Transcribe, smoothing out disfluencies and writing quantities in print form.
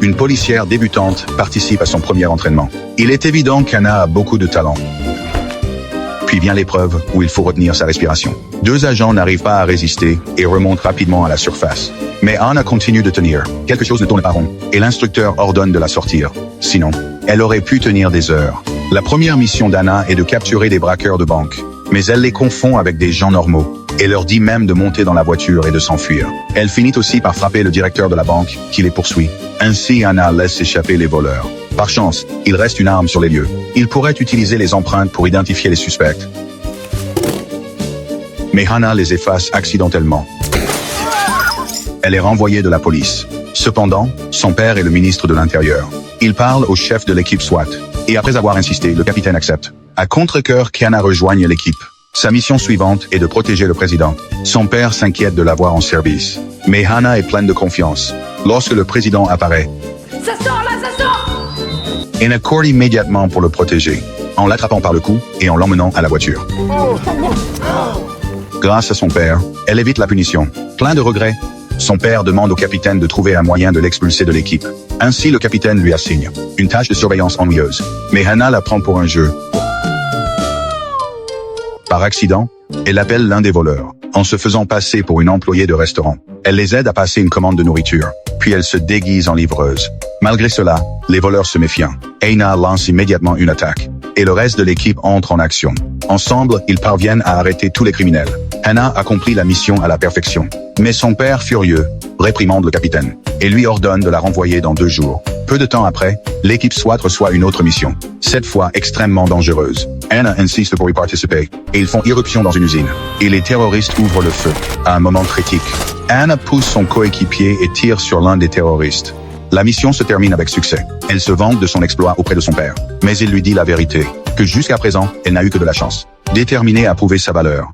une policière débutante, participe à son premier entraînement. Il est évident qu'Anna a beaucoup de talent. Puis vient l'épreuve où il faut retenir sa respiration. 2 agents n'arrivent pas à résister et remontent rapidement à la surface. Mais Anna continue de tenir. Quelque chose ne tourne pas rond. Et l'instructeur ordonne de la sortir. Sinon, elle aurait pu tenir des heures. La première mission d'Anna est de capturer des braqueurs de banque. Mais elle les confond avec des gens normaux. Et leur dit même de monter dans la voiture et de s'enfuir. Elle finit aussi par frapper le directeur de la banque, qui les poursuit. Ainsi, Anna laisse échapper les voleurs. Par chance, il reste une arme sur les lieux. Il pourrait utiliser les empreintes pour identifier les suspects. Mais Anna les efface accidentellement. Elle est renvoyée de la police. Cependant, son père est le ministre de l'Intérieur. Il parle au chef de l'équipe SWAT. Et après avoir insisté, le capitaine accepte. À contre-cœur qu'Anna rejoigne l'équipe. Sa mission suivante est de protéger le président. Son père s'inquiète de l'avoir en service. Mais Anna est pleine de confiance. Lorsque le président apparaît, Ça sort là, ça sort! elle court immédiatement pour le protéger, en l'attrapant par le cou et en l'emmenant à la voiture. Grâce à son père, elle évite la punition. Plein de regrets, son père demande au capitaine de trouver un moyen de l'expulser de l'équipe. Ainsi, le capitaine lui assigne une tâche de surveillance ennuyeuse. Mais Anna la prend pour un jeu. Par accident, elle appelle l'un des voleurs, en se faisant passer pour une employée de restaurant. Elle les aide à passer une commande de nourriture, puis elle se déguise en livreuse. Malgré cela, les voleurs se méfient. Anna lance immédiatement une attaque, et le reste de l'équipe entre en action. Ensemble, ils parviennent à arrêter tous les criminels. Anna accomplit la mission à la perfection. Mais son père, furieux, réprimande le capitaine, et lui ordonne de la renvoyer dans 2 jours. Peu de temps après, l'équipe SWAT reçoit une autre mission, cette fois extrêmement dangereuse. Anna insiste pour y participer, et ils font irruption dans une usine. Et les terroristes ouvrent le feu, à un moment critique. Anna pousse son coéquipier et tire sur l'un des terroristes. La mission se termine avec succès. Elle se vante de son exploit auprès de son père. Mais il lui dit la vérité, que jusqu'à présent, elle n'a eu que de la chance. Déterminée à prouver sa valeur,